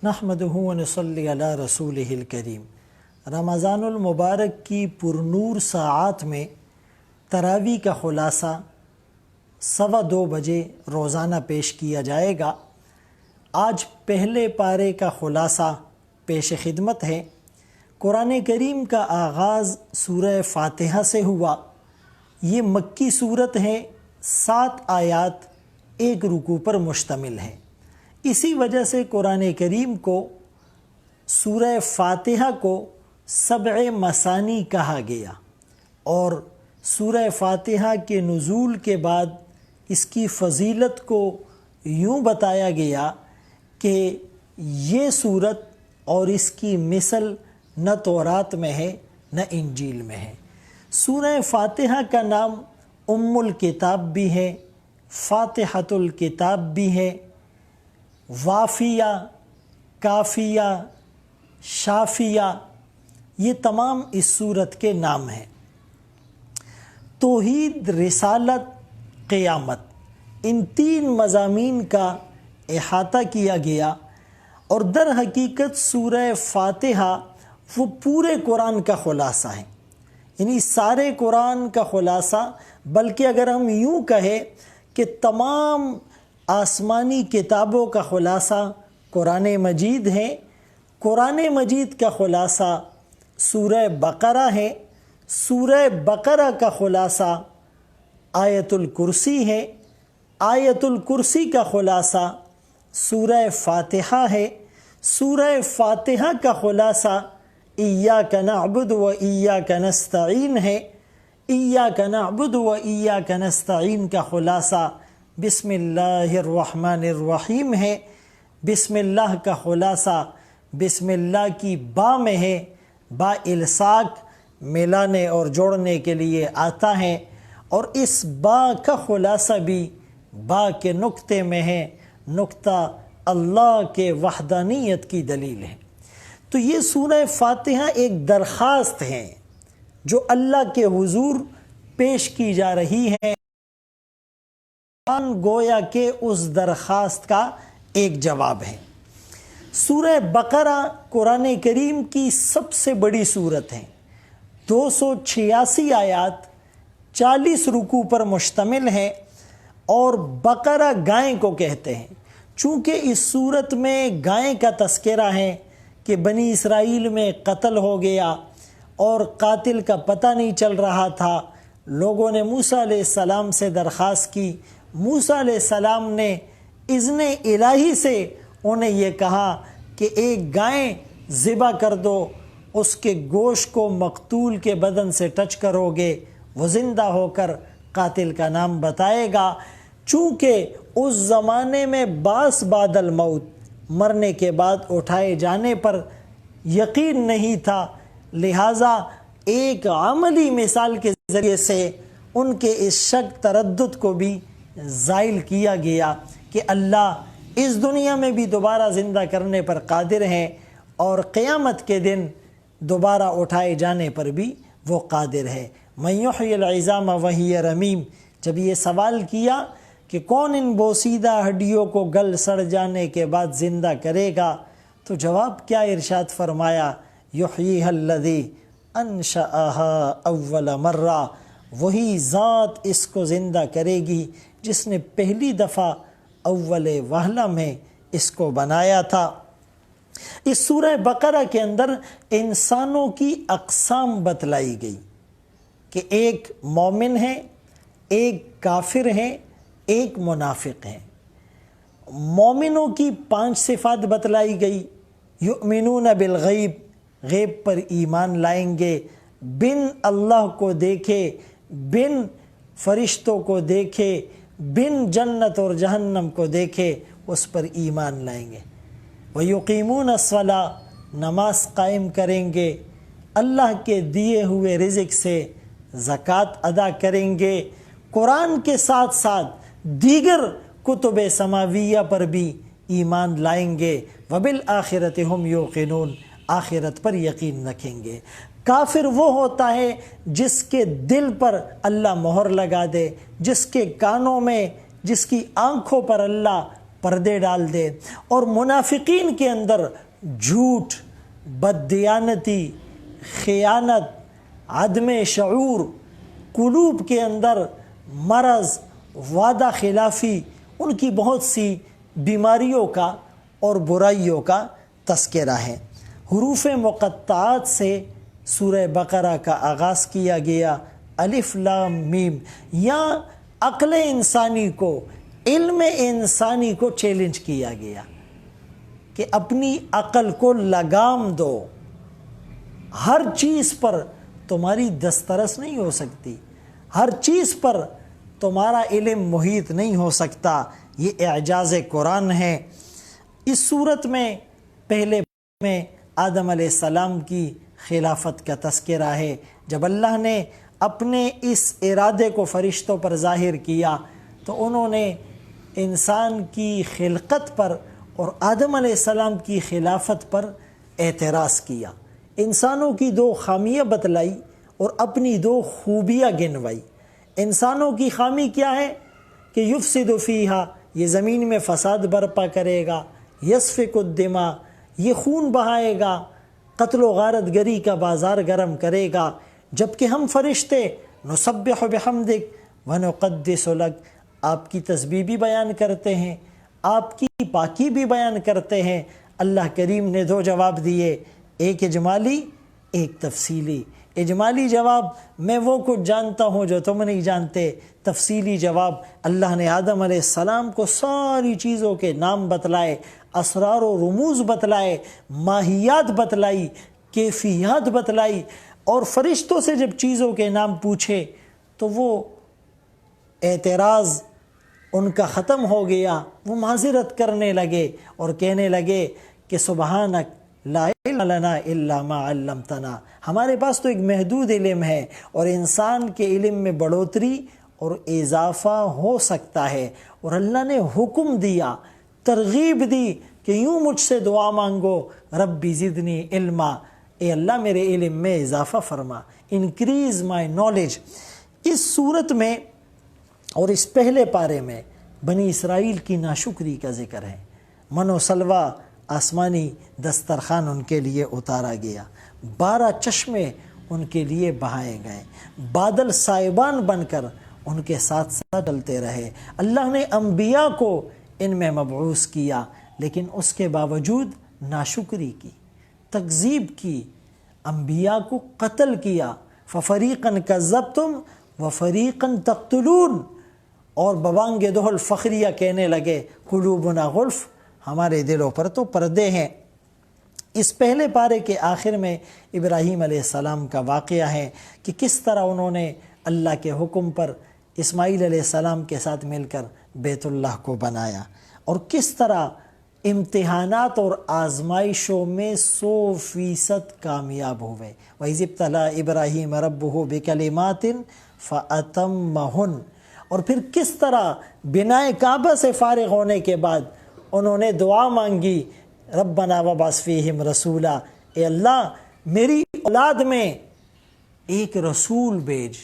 نحمدہ ونصلی علی رسولہ الکریم۔ رمضان المبارک کی پرنور ساعات میں تراویح کا خلاصہ 2:15 بجے روزانہ پیش کیا جائے گا۔ آج پہلے پارے کا خلاصہ پیش خدمت ہے۔ قرآن کریم کا آغاز سورہ فاتحہ سے ہوا۔ یہ مکی صورت ہے، 7 آیات 1 رکوع پر مشتمل ہے۔ اسی وجہ سے قرآن کریم کو سورہ فاتحہ کو 7 مثانی کہا گیا، اور سورہ فاتحہ کے نزول کے بعد اس کی فضیلت کو یوں بتایا گیا کہ یہ صورت اور اس کی مثل نہ تورات میں ہے نہ انجیل میں ہے۔ سورہ فاتحہ کا نام ام الکتاب بھی ہے، فاتحۃ الکتاب بھی ہے، وافیہ، کافیہ، شافیہ، یہ تمام اس صورت کے نام ہیں۔ توحید، رسالت، قیامت، ان 3 مضامین کا احاطہ کیا گیا، اور در حقیقت سورہ فاتحہ وہ پورے قرآن کا خلاصہ ہے، یعنی سارے قرآن کا خلاصہ، بلکہ اگر ہم یوں کہیں کہ تمام آسمانی کتابوں کا خلاصہ قرآن مجید ہے۔ قرآن مجید کا خلاصہ سورہ بقرہ ہے، سورہ بقرہ کا خلاصہ آیت الکرسی ہے، آیت الکرسی کا خلاصہ سورہ فاتحہ ہے، سورہ فاتحہ کا خلاصہ ایاک نعبد و ایاک نستعین ہے، ایاک نعبد و ایاک نستعین کا خلاصہ بسم اللہ الرحمن الرحیم ہے۔ بسم اللہ کا خلاصہ بسم اللہ کی با میں ہے، با الصاق، ملانے اور جوڑنے کے لیے آتا ہے، اور اس با کا خلاصہ بھی با کے نقطے میں ہے، نقطہ اللہ کے وحدانیت کی دلیل ہے۔ تو یہ سورہ فاتحہ ایک درخواست ہے جو اللہ کے حضور پیش کی جا رہی ہے، گویا کہ اس درخواست کا ایک جواب ہے۔ سورہ بقرہ قرآن کریم کی سب سے بڑی صورت ہے، 286 آیات 40 رکوع پر مشتمل ہے، اور بقرہ گائے کو کہتے ہیں، چونکہ اس صورت میں گائے کا تذکرہ ہے کہ بنی اسرائیل میں قتل ہو گیا اور قاتل کا پتہ نہیں چل رہا تھا۔ لوگوں نے موسیٰ علیہ السلام سے درخواست کی، موسیٰ علیہ السلام نے اذن الہی سے انہیں یہ کہا کہ ایک گائے ذبح کر دو، اس کے گوشت کو مقتول کے بدن سے ٹچ کرو گے، وہ زندہ ہو کر قاتل کا نام بتائے گا۔ چونکہ اس زمانے میں باس بعد الموت، مرنے کے بعد اٹھائے جانے پر یقین نہیں تھا، لہٰذا ایک عملی مثال کے ذریعے سے ان کے اس شک تردد کو بھی زائل کیا گیا کہ اللہ اس دنیا میں بھی دوبارہ زندہ کرنے پر قادر ہیں، اور قیامت کے دن دوبارہ اٹھائے جانے پر بھی وہ قادر ہے۔ من یحیی العظام وہی رمیم، جب یہ سوال کیا کہ کون ان بوسیدہ ہڈیوں کو گل سڑ جانے کے بعد زندہ کرے گا، تو جواب کیا ارشاد فرمایا، یحییھا الذی انشأھا اول مرہ، وہی ذات اس کو زندہ کرے گی جس نے پہلی دفعہ اول وہلہ میں اس کو بنایا تھا۔ اس سورہ بقرہ کے اندر انسانوں کی اقسام بتلائی گئی کہ ایک مومن ہے، ایک کافر ہے، ایک منافق ہے۔ مومنوں کی 5 صفات بتلائی گئی، یؤمنون بالغیب، غیب پر ایمان لائیں گے، بن اللہ کو دیکھے، بن فرشتوں کو دیکھے، بن جنت اور جہنم کو دیکھے، اس پر ایمان لائیں گے۔ وَيُقِيمُونَ الصَّلَاةَ، نماز قائم کریں گے، اللہ کے دیے ہوئے رزق سے زکوٰۃ ادا کریں گے، قرآن کے ساتھ ساتھ دیگر کتب سماویہ پر بھی ایمان لائیں گے، وَبِالْآخِرَةِ هُمْ يُوقِنُونَ، آخرت پر یقین رکھیں گے۔ کافر وہ ہوتا ہے جس کے دل پر اللہ مہر لگا دے، جس کے کانوں میں، جس کی آنکھوں پر اللہ پردے ڈال دے، اور منافقین کے اندر جھوٹ، بددیانتی، خیانت، عدم شعور، قلوب کے اندر مرض، وعدہ خلافی، ان کی بہت سی بیماریوں کا اور برائیوں کا تذکرہ ہے۔ حروف مقطعات سے سورہ بقرہ کا آغاز کیا گیا، الف لام میم، یا عقل انسانی کو، علم انسانی کو چیلنج کیا گیا کہ اپنی عقل کو لگام دو، ہر چیز پر تمہاری دسترس نہیں ہو سکتی، ہر چیز پر تمہارا علم محیط نہیں ہو سکتا۔ یہ اعجاز قرآن ہے۔ اس صورت میں پہلے میں آدم علیہ السلام کی خلافت کا تذکرہ ہے۔ جب اللہ نے اپنے اس ارادے کو فرشتوں پر ظاہر کیا تو انہوں نے انسان کی خلقت پر اور آدم علیہ السلام کی خلافت پر اعتراض کیا، انسانوں کی دو خامیاں بتلائی اور اپنی دو خوبیاں گنوائی۔ انسانوں کی خامی کیا ہے کہ یفسد فیہا، یہ زمین میں فساد برپا کرے گا، یسفک الدماء، یہ خون بہائے گا، قتل و غارت گری کا بازار گرم کرے گا، جبکہ ہم فرشتے نسبح بحمدک ونقدس لک، آپ کی تسبیح بھی بیان کرتے ہیں، آپ کی پاکی بھی بیان کرتے ہیں۔ اللہ کریم نے دو جواب دیے، ایک اجمالی، ایک تفصیلی۔ اجمالی جواب، میں وہ کچھ جانتا ہوں جو تم نہیں جانتے۔ تفصیلی جواب، اللہ نے آدم علیہ السلام کو ساری چیزوں کے نام بتلائے، اسرار و رموز بتلائے، ماہیات بتلائی، کیفیات بتلائی، اور فرشتوں سے جب چیزوں کے نام پوچھے تو وہ اعتراض ان کا ختم ہو گیا، وہ معذرت کرنے لگے اور کہنے لگے کہ سبحانک لا علم لنا الا ما علمتنا، ہمارے پاس تو ایک محدود علم ہے، اور انسان کے علم میں بڑھوتری اور اضافہ ہو سکتا ہے۔ اور اللہ نے حکم دیا، ترغیب دی کہ یوں مجھ سے دعا مانگو، ربی زدنی علما، اے اللہ میرے علم میں اضافہ فرما، انکریز مائی نالج۔ اس صورت میں اور اس پہلے پارے میں بنی اسرائیل کی ناشکری کا ذکر ہے۔ من و سلوہ آسمانی دسترخوان ان کے لیے اتارا گیا، 12 چشمے ان کے لیے بہائے گئے، بادل سائبان بن کر ان کے ساتھ ساتھ چلتے رہے۔ اللہ نے انبیاء کو ان میں مبعوث کیا، لیکن اس کے باوجود ناشکری کی، تکذیب کی، انبیاء کو قتل کیا۔ فَفَرِيقًا كَذَّبْتُمْ وَفَرِيقًا تَقْتُلُونَ، اور ببانگ دہل فخریہ کہنے لگے قلوبنا غلف، ہمارے دلوں پر تو پردے ہیں۔ اس پہلے پارے کے آخر میں ابراہیم علیہ السلام کا واقعہ ہے کہ کس طرح انہوں نے اللہ کے حکم پر اسماعیل علیہ السلام کے ساتھ مل کر بیت اللہ کو بنایا، اور کس طرح امتحانات اور آزمائشوں میں 100% کامیاب ہوئے۔ وَإِذِ ابْتَلَىٰ إِبْرَاهِيمَ رَبُّهُ بِكَلِمَاتٍ فَأَتَمَّهُنَّ، اور پھر کس طرح بنائے کعبہ سے فارغ ہونے کے بعد انہوں نے دعا مانگی، ربنا وابعث فیہم رسولا، اے اللہ میری اولاد میں ایک رسول بھیج۔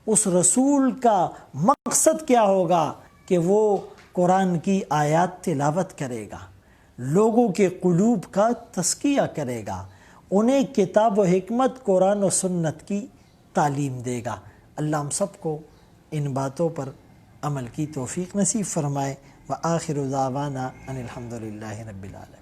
اس رسول کا مقصد کیا ہوگا کہ وہ قرآن کی آیات تلاوت کرے گا، لوگوں کے قلوب کا تزکیہ کرے گا، انہیں کتاب و حکمت قرآن و سنت کی تعلیم دے گا۔ اللہ ہم سب کو ان باتوں پر عمل کی توفیق نصیب فرمائے۔ وآخر دعوانا ان الحمد للہ رب العالمین۔